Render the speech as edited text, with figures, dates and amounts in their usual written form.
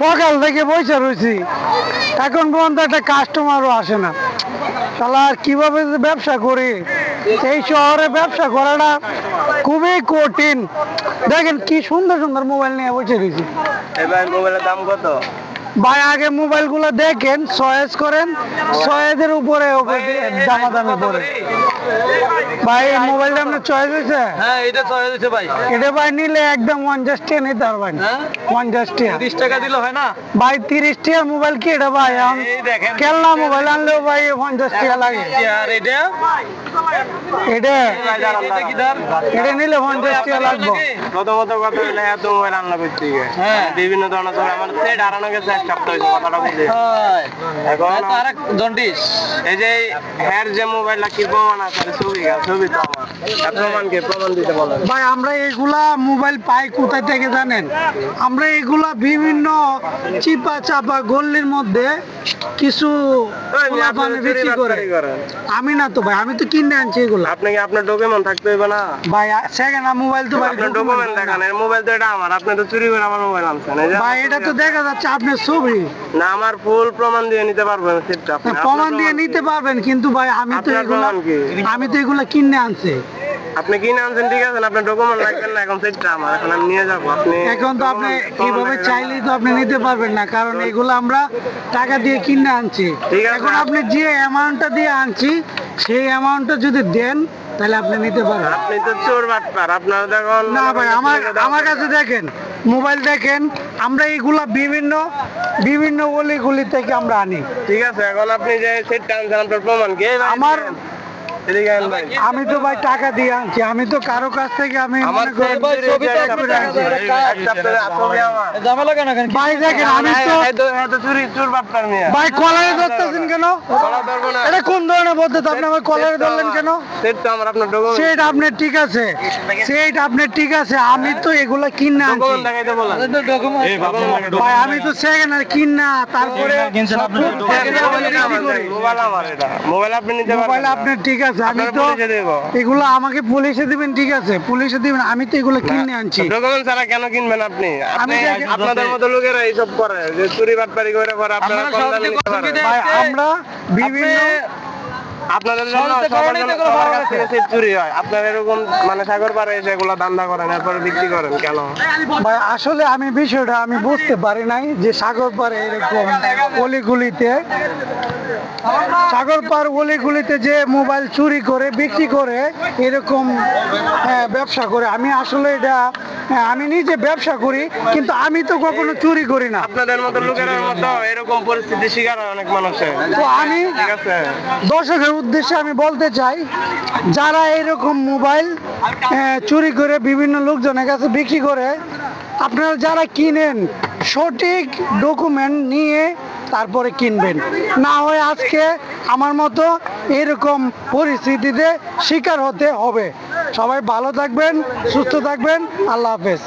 সকাল থেকে বসে রয়েছি, এখন পর্যন্ত একটা কাস্টমারও আসে না। তাহলে আর কিভাবে যে ব্যবসা করি, এই শহরে ব্যবসা করাটা খুবই কঠিন। দেখেন কি সুন্দর সুন্দর মোবাইল নিয়ে বসে রয়েছি। এবার মোবাইলের দাম কত? ভাই আগে মোবাইল গুলো দেখেন, চয়েস করেন, চয়েসের উপরে দামাদামি করে। ভাই এই মোবাইলটা আপনার চয়েস হয়েছে? হ্যাঁ এটা চয়েস হয়েছে ভাই। এটা ভাই নিলে একদম 50 নিতে পারবেন। 50 30 টাকা দিলে হয় না ভাই? 30 মোবাইল কি এটা ভাই? খেলনা মোবাইল আনলেও ভাই 50 লাগে। আর এটা এটা কি দাম? এটা নিলে 50 লাগবে। প্রথমত কথা হলো এত মোবাইল আনলা করতে গিয়ে বিভিন্ন ধরনের তো আমার সেট হারানো গেছে এক সপ্তাহ হয়েছে, কথাটা বুঝে এখন আর জন্ডিস এই যে হেয়ার যে মোবাইলটা কি প্রমাণ আছে? ছবি তো আমার প্রমাণকে প্রমাণ দিতে বলেন ভাই। আমরা এগুলা মোবাইল পাই কোথায় থেকে জানেন? আমরা এগুলা বিভিন্ন চিপা চাপা গল্লির মধ্যে কিছু বিক্রি করে। আমি না তো ভাই, আমি তো কিনে আনছি এগুলো। আপনি কি আপনার ডকুমেন্ট থাকতে হইবে না ভাই? সেকেন্ড হ্যান্ড মোবাইল তো ভাই, আপনার ডকুমেন্ট দেখান। এর মোবাইল তো এটা আমার, আপনি তো চুরি করে আমার মোবাইল আনছেন। এই যে ভাই এটা তো দেখা যাচ্ছে আপনার ছবি না, আমার ফুল প্রমাণ দিয়ে নিতে পারবেন সেটা। আপনি প্রমাণ দিয়ে নিতে পারবেন, কিন্তু ভাই আমি তো এগুলা কিনে আনছি। আপনি কিনে আনছেন ঠিক আছে, আপনার ডকুমেন্ট লাগবেন না। এখন সেটটা আমার, এখন আমি নিয়ে যাবো। আপনি এখন তো আপনি এইভাবে চাইলেই তো আপনি নিতে পারবেন না, কারণ এগুলো আমরা টাকা দিয়ে কিনে আনছি। এখন আপনি যে অ্যামাউন্টটা দিয়ে আনছি সেই অ্যামাউন্টটা যদি দেন তাহলে আপনি নিতে পারবেন। আপনি তো চোর বাটপার, আপনার দেখুন না ভাই, আমার কাছে দেখেন মোবাইল দেখেন, আমরা এইগুলা বিভিন্ন অলিগুলি থেকে আমরা আনি। ঠিক আছে, এখন আপনি যে সেটটা আনছেন আপনার প্রমাণ কি? আমার আমি তো ভাই টাকা দিয়ে আনছি, আমি তো কারো কাছ থেকে আমি ভাই দেখেন, আমি তো ভাই কলারে ধরতেছেন কেন? এটা কোন ধরনের পদ্ধতি? আপনি আমার কলারে ধরলেন কেন? সেটা আপনার ঠিক আছে, সেটা আপনার ঠিক আছে, আমি তো এগুলা কিনে আনছি ভাই। আমি তো সেকেন্ড হ্যান্ড কিনা তারপরে মোবাইল আপনি নিতে পারবেন। মোবাইল আপনার ঠিক আছে, আমি তো এগুলো আমাকে পুলিশে দিবেন, ঠিক আছে পুলিশে দিবেন, আমি তো এগুলো কিনে আনছি। ডকুমেন্ট ছাড়া কেন কিনবেন আপনি? আপনাদের মতো লোকেরা এইসব করে, যে চুরি বাটপারি করে আপনারা কম দামে নিতে পারেন। ভাই আমরা বিভিন্ন আপনাদের জন্য সবার কাছ থেকে সেট চুরি হয়, আপনারা এরকম মানে সাগর পাড়ে এসে এগুলো ধান্দা করেন, এরপরে বিক্রি করেন কেন? ভাই আসলে আমি বিষয়টা আমি বুঝতে পারি নাই যে সাগর পাড়ে এরকম অলিগুলিতে, সাগর পাড় অলিগুলিতে যে মোবাইল চুরি করে বিক্রি করে এরকম ব্যবসা করে। আমি আসলে এটা আমি নিজে ব্যবসা করি, কিন্তু আমি তো কখনো চুরি করি না। আপনাদের মতো লোকের মতো এরকম পরিস্থিতি শিকার হয় অনেক মানুষের। তো আমি দর্শকের উদ্দেশ্যে আমি বলতে চাই, যারা এরকম মোবাইল চুরি করে বিভিন্ন লোকজনের কাছে বিক্রি করে, আপনারা যারা কিনেন সঠিক ডকুমেন্ট নিয়ে তারপরে কিনবেন, না হয় আজকে আমার মতো এরকম পরিস্থিতিতে শিকার হতে হবে। সবাই ভালো থাকবেন, সুস্থ থাকবেন, আল্লাহ হাফেজ।